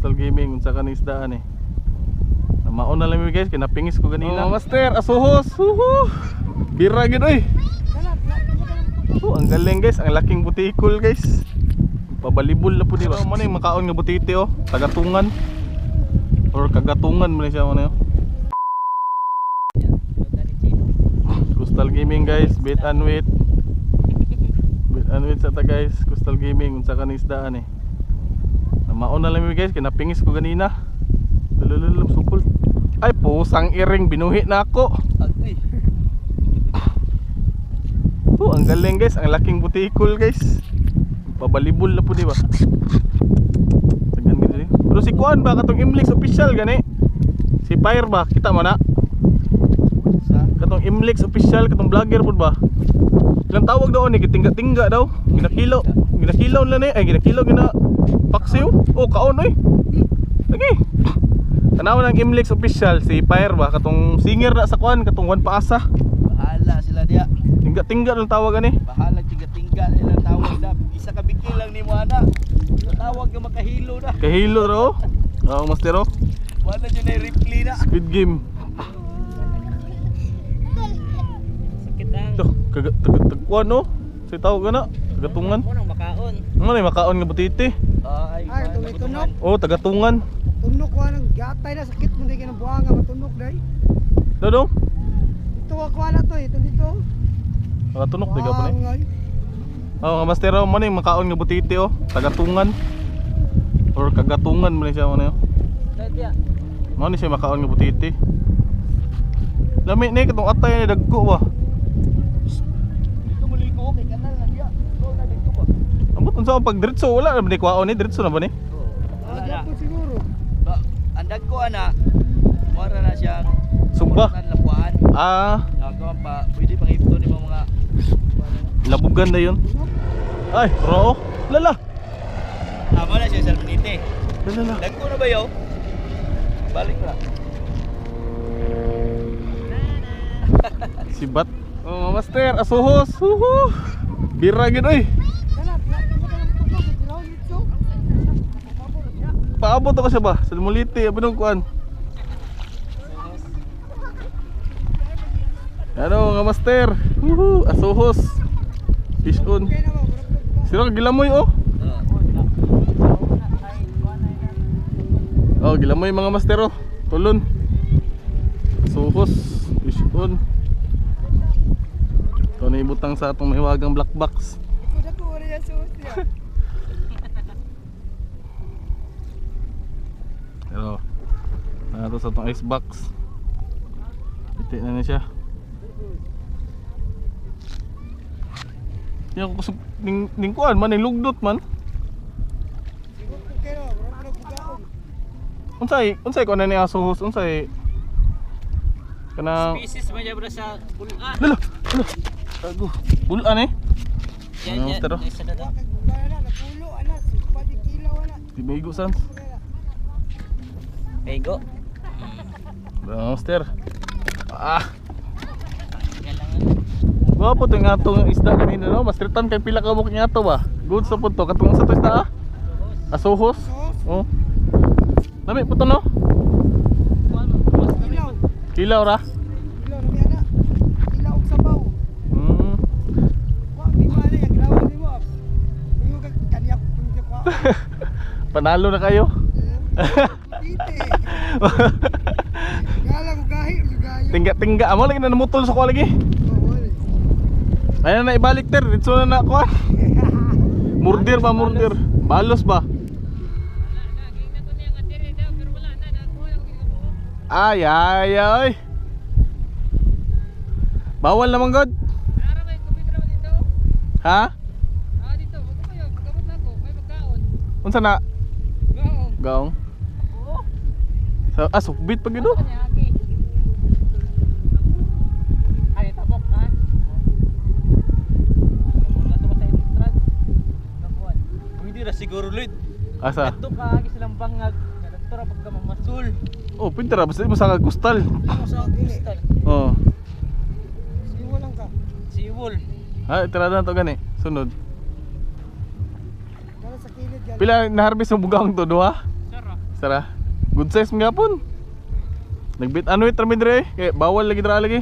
Coastal Gaming unsa ka isdaan eh. Namaon na lang mi guys, kinapingis ko ganina. Oh, master, asuhos. Bira gid oy. Ang galing guys, ang laking butikol guys. Pabalibol na po dito. Mo na yung makaon nga butiti oh, tagatungan. Or kagatungan mo na siya mo na yun. Coastal Gaming guys, bait and wait. Bait and wait sa ta guys, Coastal Gaming unsa ka isdaan eh. Namaon na lang mi guys, kinapingis ko ganina. Lulululum supol. Ay pusang iring, binuhi na ako. Ang galing guys, ang laking butikol guys. Pabalibol na po di ba? Pero si Kuan ba katong Imlex official gani? Si Fire ba? Kita mo na? Katong Imlex official, katong vlogger po ba? Ilang tawag daw ni, tingga-tingga daw. Ginakilaw. Ginakilaw lang eh. Ay ginakilaw gina paksiw. Oh, kaon oy. Lagi. Tanaw ng Imlex official si Fire ba? Katong singer na sa Kuan, katong Juan Paasa. Bahala sila dia. Tingga-tingga lang tawag ani. Bahala tingga-tingga nila tawag na. Isa ka bikil lang ni mo ana. Tawag ka makahilo na. Kahilo ro. Oh, master oh. Wala dyan na reply na. Squid Game. Sakit ang. Ito, tagkuan no? Sa tawag na, tagatungan. Ano nang makaon? Ano na makaon nga butiti? Ay, tunok. Oh, tagatungan. Tunok ko nang gatay na sakit mo di kinabuanga matunok dai. Dodong? Ito ako na to ito dito. Nakatunok di ka pa ni. Oh, master oh, mo na yung makaon nga butiti oh, tagatungan. Or kagatungan mo na siya mo na yun. Mo na siya makaon nga butiti. Lami ni katong atay ni dagko ba? dito muli ko kay kanal na dia. Go na dito ba? Ambot unsa pag diretso wala na ba ni kwaon ni diretso na ba ni? Wala na. Dapat siguro. Ba, andag ko ana. Mora na siya. Sugba. Lapuan. Ah, Nagawa pa, pwede pang ipto ni mga labugan na yun. Ay, ro. Lala. Tama na siya sa minute. Lala. Dagko na ba yo? Balik ko na. Sibat. Oh, master, asuhos. Bira gid oy. Paabot ako siya ba? Sa muliti, abinong kuan. Ano nga master? Asuhos. Fish on. Sira gilamoy oh. Oh, gilamoy mga master oh. Tulon. Asuhos. Fish on. Ito na ibutang sa atong mahiwagang black box. Pero ito sa atong ice box. Piti na niya siya. Yan ko kusog ning kuan man ning lugdot man. Unsay ko na ni asuhos unsay kanang Species man jabra sa bulan. Lalo. Ago. Bulan eh. Ano master? Sa dada. Tibigo sans. Pego. Master. Gwapo to nga itong isda kanina no? Master Tan kay pila ka mukha nga to ba? Good sa po to. Katong sa to isda ah? Asuhos? Oh. Lami po to no? Kilaw ra? Ilaw og sabaw. Wa di mali ang ginawa nimo. Ingo ka kaniya ko. Panalo na kayo? Titi. Galang ko gahi gayo. Tingga-tingga amo lagi na namutol sa ko lagi. Ayun na ibalik ter, dito na kuan. Murder ba murder? Balos ba? Ay ay ay. Bawal naman god. Ha? Dito, wag kayo, magabot na ako, may pagkaon. Unsa na? Gaong. Gaong. Sa sukbit pag ito. Ay, tabok ha. Lato ko sa entrance. Nakuan. Hindi ra siguro lid. Asa? Ito ka silang bangag. Dito ra pagka mamasul. Oh, pinter ra basta mo sa kustal. Ano sa kristal? Oh. Siwo lang ka. Siwol. Ha, tira na to gani. Sunod. Para sa kilid yan. Pila na harvest mo bugang to duha? Sara. Tara. Good size mga pun. Nagbit ano itra mi dire kay bawal lagi dra lagi.